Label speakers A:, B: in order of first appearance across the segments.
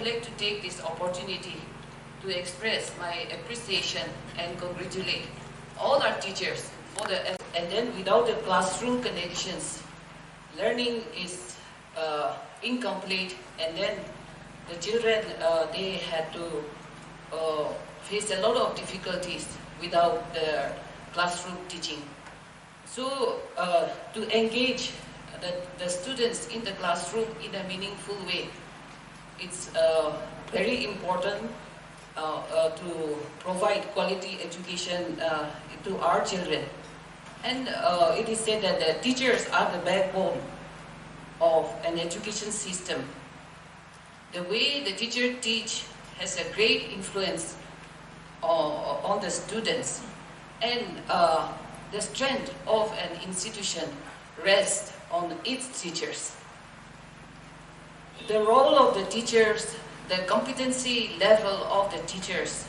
A: would like to take this opportunity to express my appreciation and congratulate all our teachers for the effort. And then without the classroom connections, learning is incomplete, and then the children, they had to face a lot of difficulties without the classroom teaching. So to engage the students in the classroom in a meaningful way, it's very important to provide quality education to our children. And it is said that the teachers are the backbone of an education system. The way the teacher teach has a great influence on the students, and the strength of an institution rests on its teachers. The role of the teachers, the competency level of the teachers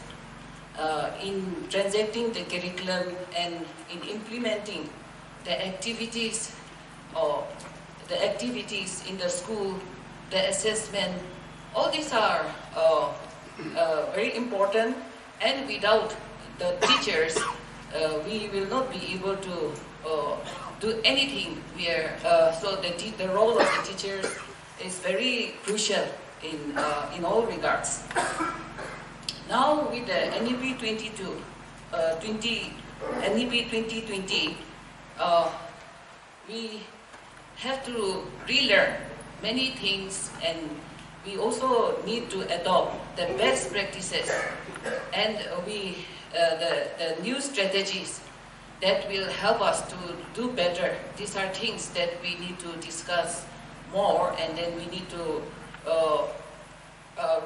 A: in transacting the curriculum and in implementing the activities in the school, the assessment, all these are very important, and without the teachers, we will not be able to do anything. So the role of the teachers is very crucial in all regards. Now with the NEP 2020, we have to relearn many things, and we also need to adopt the best practices and the new strategies that will help us to do better. These are things that we need to discuss more, and then we need to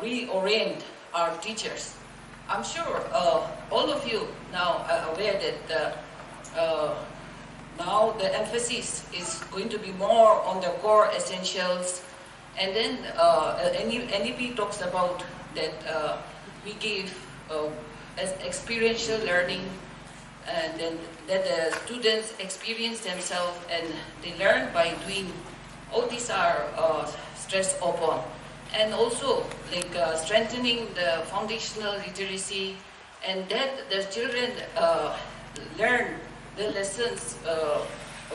A: reorient our teachers. I'm sure all of you now are aware that now the emphasis is going to be more on the core essentials, and then NEP talks about that we give as experiential learning, and then that the students experience themselves and they learn by doing. All these are stressed upon. And also like strengthening the foundational literacy, and that the children learn the lessons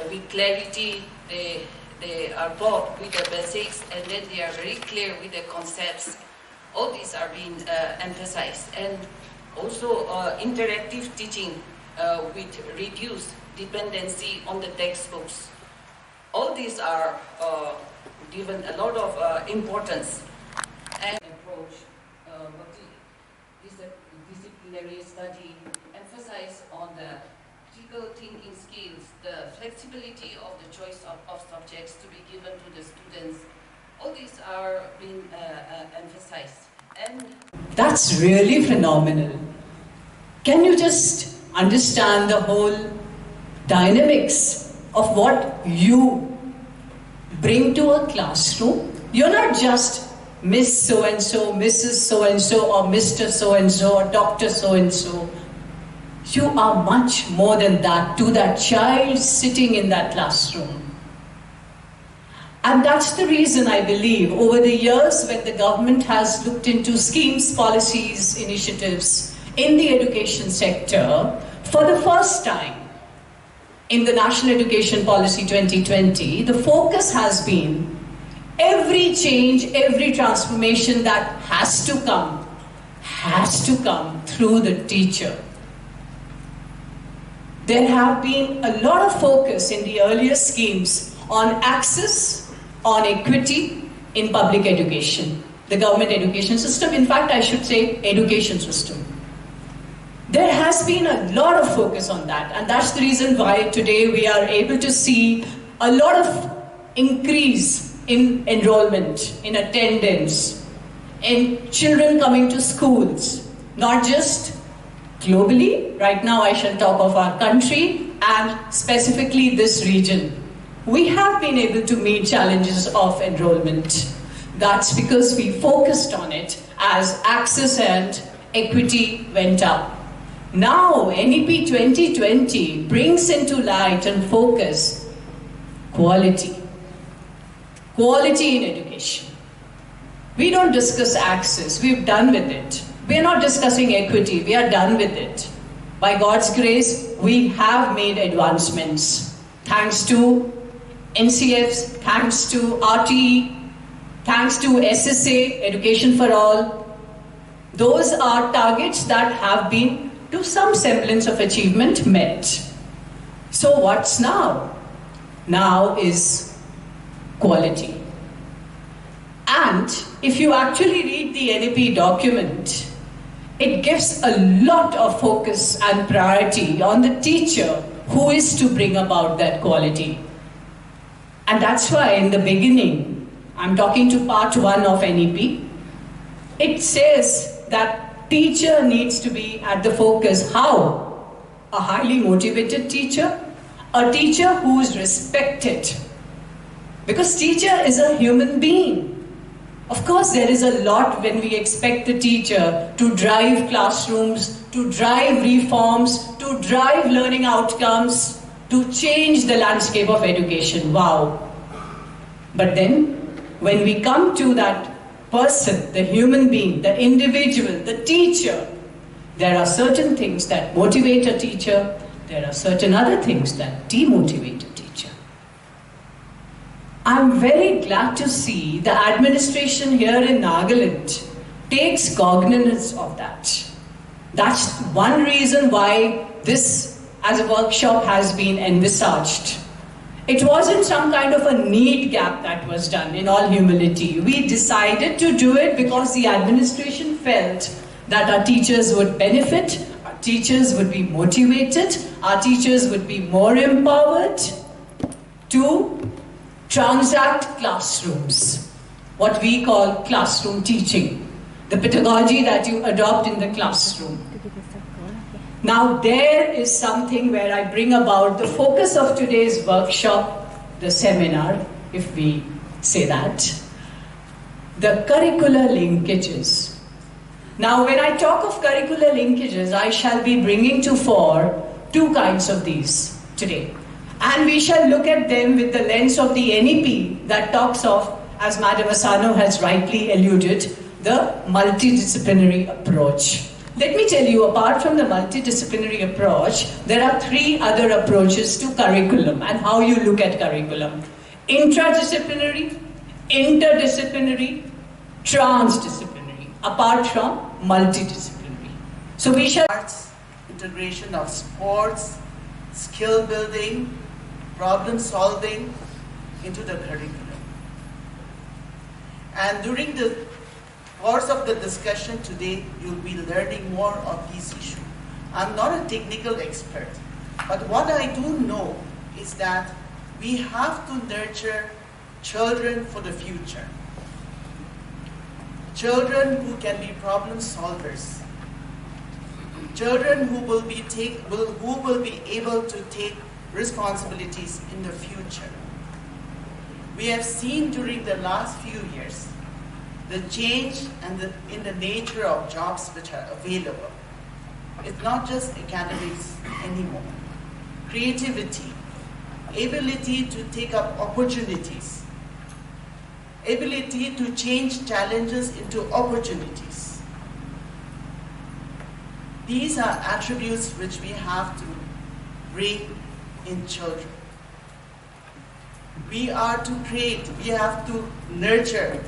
A: with clarity. They are taught with the basics, and then they are very clear with the concepts. All these are being emphasized. And also interactive teaching with reduced dependency on the textbooks. All these are given a lot of importance. And approach, disciplinary study, emphasize on the critical thinking skills, the flexibility of the choice of subjects to be given to the students. All these are being emphasized. And
B: that's really phenomenal. Can you just understand the whole dynamics of what you bring to a classroom? You're not just Miss so-and-so, Mrs. so-and-so, or Mr. so-and-so, or Dr. so-and-so. You are much more than that to that child sitting in that classroom. And that's the reason I believe over the years when the government has looked into schemes, policies, initiatives in the education sector, for the first time in the National Education Policy 2020, the focus has been every change, every transformation that has to come through the teacher. There have been a lot of focus in the earlier schemes on access, on equity in public education, the government education system, in fact I should say education system. There has been a lot of focus on that, and that's the reason why today we are able to see a lot of increase in enrollment, in attendance, in children coming to schools, not just globally. Right now I shall talk of our country and specifically this region. We have been able to meet challenges of enrollment. That's because we focused on it as access and equity went up. Now NEP 2020 brings into light and focus quality. Quality in education. We don't discuss access. We're done with it. We're not discussing equity. We are done with it. By God's grace, we have made advancements. Thanks to NCFs, thanks to RTE, thanks to SSA, Education for All. Those are targets that have been, to some semblance of achievement, met. So what's now? Now is quality. And if you actually read the NEP document, it gives a lot of focus and priority on the teacher who is to bring about that quality. And that's why in the beginning, I'm talking to part 1 of NEP, it says that teacher needs to be at the focus. How? A highly motivated teacher, a teacher who is respected. Because teacher is a human being. Of course, there is a lot when we expect the teacher to drive classrooms, to drive reforms, to drive learning outcomes, to change the landscape of education. Wow. But then, when we come to that person, the human being, the individual, the teacher, there are certain things that motivate a teacher, there are certain other things that demotivate a teacher. I'm very glad to see the administration here in Nagaland takes cognizance of that. That's one reason why this as a workshop has been envisaged. It wasn't some kind of a need gap that was done, in all humility. We decided to do it because the administration felt that our teachers would benefit, our teachers would be motivated, our teachers would be more empowered to transact classrooms, what we call classroom teaching, the pedagogy that you adopt in the classroom. Now there is something where I bring about the focus of today's workshop, the seminar, if we say that, the curricular linkages. Now when I talk of curricular linkages, I shall be bringing to fore 2 kinds of these today. And we shall look at them with the lens of the NEP that talks of, as Madam Asano has rightly alluded, the multidisciplinary approach. Let me tell you, apart from the multidisciplinary approach, there are 3 other approaches to curriculum and how you look at curriculum. Intradisciplinary, interdisciplinary, transdisciplinary, apart from multidisciplinary. So we shall...
C: Integration of sports, skill building, problem solving into the curriculum. And during the course of the discussion today, you'll be learning more of these issues. I'm not a technical expert, but what I do know is that we have to nurture children for the future. Children who can be problem solvers. Children who will be able to take responsibilities in the future. We have seen during the last few years the change in the nature of jobs which are available. It's not just academics anymore. Creativity, ability to take up opportunities, ability to change challenges into opportunities. These are attributes which we have to bring in children. We are to create, we have to nurture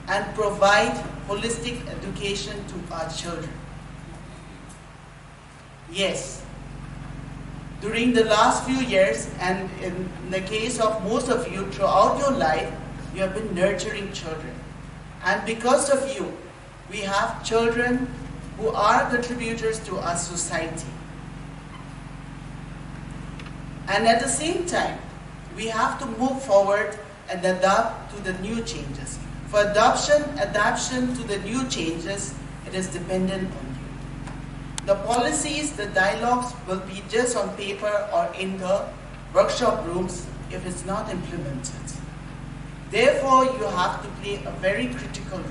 C: and provide holistic education to our children. Yes, during the last few years, and in the case of most of you throughout your life, you have been nurturing children. And because of you, we have children who are contributors to our society. And at the same time, we have to move forward and adapt to the new changes. For adaptation to the new changes, it is dependent on you. The policies, the dialogues will be just on paper or in the workshop rooms if it's not implemented. Therefore, you have to play a very critical role.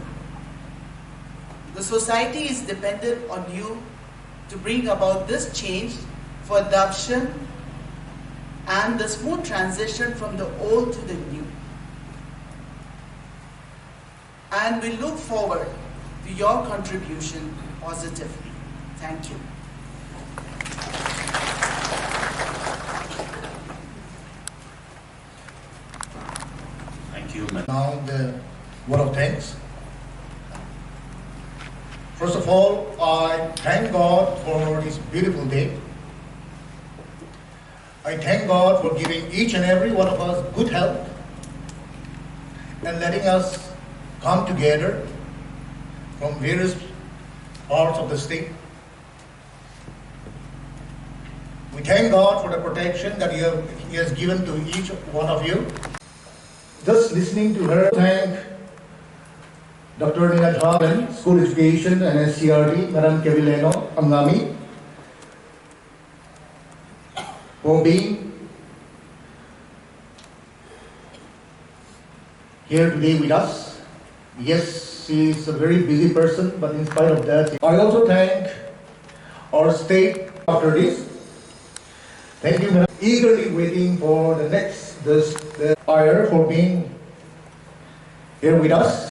C: The society is dependent on you to bring about this change for adoption and the smooth transition from the old to the new. and we look forward to your contribution positively. Thank you.
D: Thank you, ma'am. Now the word of thanks. First of all, I thank God for this beautiful day. I thank God for giving each and every one of us good health and letting us come together from various parts of the state. We thank God for the protection that He has given to each one of you. Just listening to her, thank Dr. Nina Jha, School Education and SCRT, Madam Kevileno Angami, for being here today with us. Yes, she is a very busy person, but in spite of that, I also thank our state after this. Thank you, Madam. Eagerly waiting for the next, the fire for being here with us.